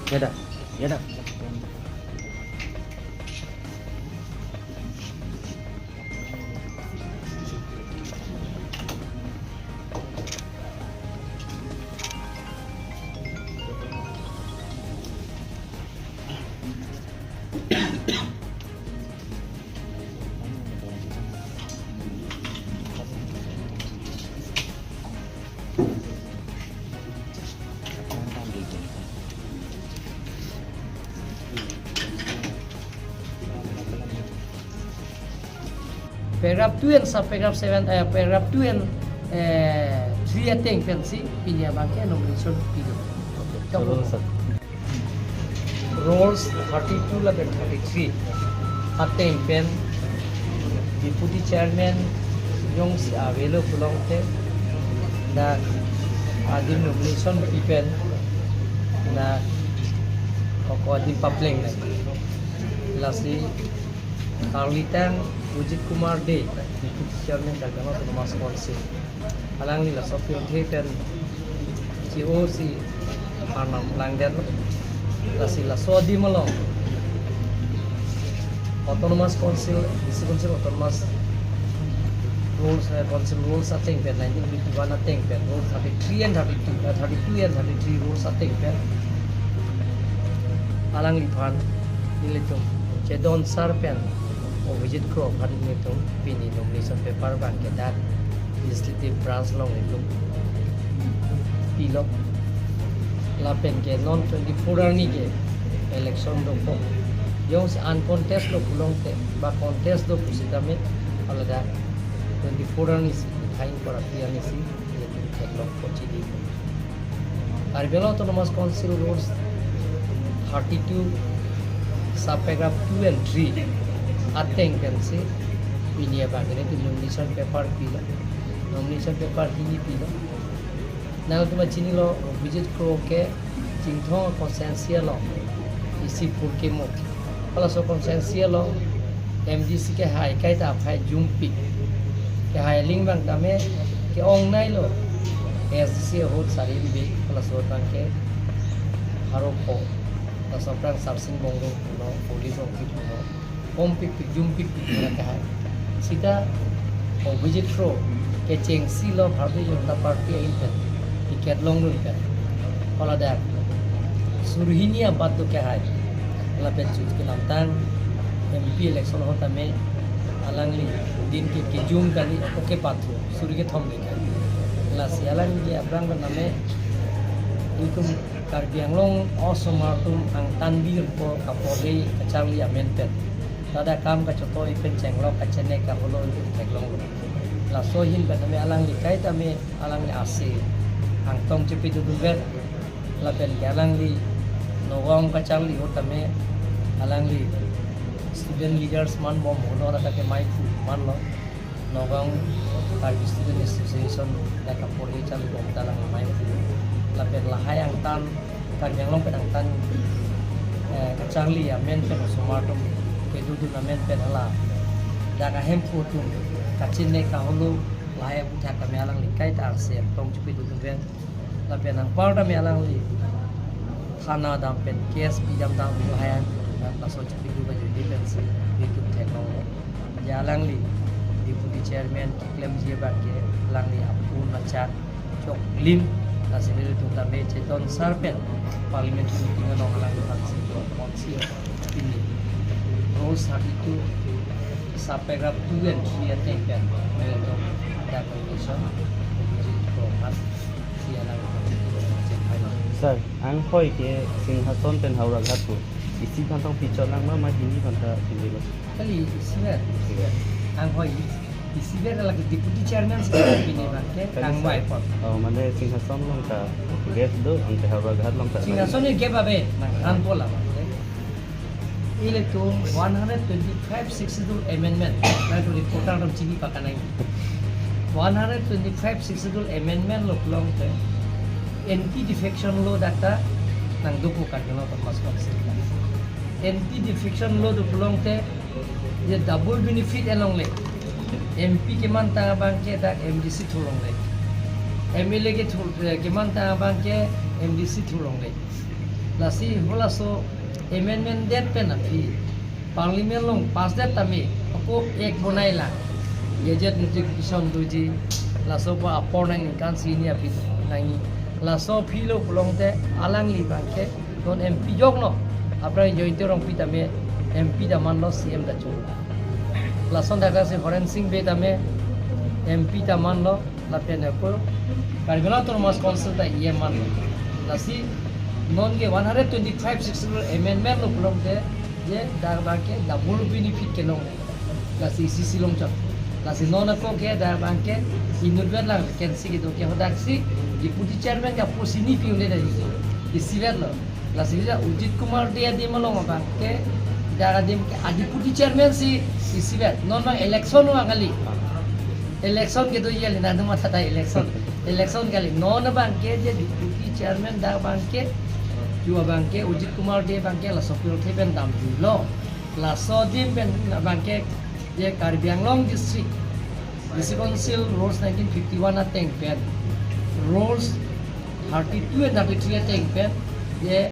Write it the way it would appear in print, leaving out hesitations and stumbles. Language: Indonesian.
Ya dah, ya dah. Paragraph 2 sa paragraph 7 paragraph 2 and 3 ating pensi pinya bangke nomination pido. Rules 32 la 33 ating pen deputy chairman yung si avelo pulong te na adim nomination pipen na ko adim papling na lasi Carlitan Ujit Kumar De, Deputy Chairman Kalgama Autonomous Council. Alang nila Sophia Theater, CEO si Arnam Langden, sila Sodi Malong, Autonomous Council, Council Autonomous Rules, Council Rules ating pen 1951 ating pen Rules 33 and 32 and 33 Rules ating pen. Alang lipan nilitung Cedon Sarpen. Visit Crow hari itu pini nomination paper ban kedat legislative branch long itu pilok lapen ke non 24 ni ke election do po yung si uncontest lo pulong te ba contest do pusita me alada 24 ni si thain para pia ni si itu keklok pochi di Arbela Autonomous Council rules 32 subparagraph 2 and 3 ating pensi pinia bagene tu nomination paper pila nomination paper hini pila nal tu chini lo visit Crow ke jingtho consensia lo isi pur ke mo pala so consensia lo MDC ke hai kai ta phai jumpi ke hai ling bang tame ke ong nai lo SDC hot sari bi pala so bang ke haro ko ta so prang sarsing bongro no police ong ki no Om pik jum pik mereka hai. Sida visit Crow ke ceng silo Bharatiya Janata Party inten ikat long lu ikan. Kalau ada suruhini abad tu ke hai. Kalau pencut ke nantang MP election hota me alangli din ke jum kali oke patu suri ke thom ikan. Kalau sialan dia abrang bernama itu Karbi Anglong osomartum ang tanbir po kapolri kacangli amenten. Tada kam ka choto ipen chenglok ka chene ka holo itu teglong la sohin ba tame alang li kai tame alang li ase ang tong chepi tu duber la pen alang li nogong ka chang li hotame alang li student leaders man bom holo ra ka ke mai fu man lo Nogam Karbi Student Association Kapolri Chan Bongtalang Mai Lapet Lahai ang tan Karbi ang long pedang tan Kacangli ya men pen Sumartum kedudu na men pen hala daga hempu tu kacin ne kahulu Lahai buta kami alang likai ta arsem tong cupi dudu ven Lapet ang parda mi alang li Khana dam pen kes bidam dam Lahai laso cupi dudu baju defense YouTube teknologi jalang li Deputy Chairman Kiklem Jebake Langli Apun Machat Chok Lim Nasimil Tutame Cheton Sarpen Parliament Meeting Nong Lang Hansi Ponsi ini Rules itu Paragraph 2 and 3 taken Melto Declaration Promas Sialang Sir, ang hoy ke singhason pen haurag hatu isi kantong picture lang ma hindi kanta hindi lo Kali isinya ang hoy isinya adalah Deputy Chairman sekarang ini bangke kang mai pot oh mane singhason lang ka guest do ang haurag hat lang ta Singhason ge babe nang pola bangke ile tu 125 amendment na tu reporter ram chini pakanai 125 amendment lo long te anti defection law data nang duku kan no termasuk anti defection law do long te ye double benefit along le MP ke man tanga bangke dak MDC thulong le MLA ke man tanga bangke MDC thulong le lasi hola so amendment det pe na phi parliament long pass det tami ako ek bonai la gadget notification doji laso pa apor nang kan senior pi nang laso phi lo long te alang li bangke don MP jog no apra jointe rong pi tami MP da man lo CM da chu lason daga se forensic be tame MP ta man lo la pena ko kargala to mas council ta ye man lasi non ke 125 successful amendment lo belum de ye dar banke double benefit ke long lasi CC long cha lasi non ko ke dar banke inurber la vacancy ke do ke hodaksi deputy chairman ka posini pi unde dari isiver lo lasi ja Ujit Kumar dia di malong banke daga dem ke deputy chairman si isiver non ma election wa kali election ke do ye le na duma thata election kali non banke je deputy chairman da banke jua banke Ujit Kumar dia banke la sopir thepen dam lo la sodim ben banke ye Karbi Anglong district council rules 1951 ateng pen rules 32 and 33 ateng pen ye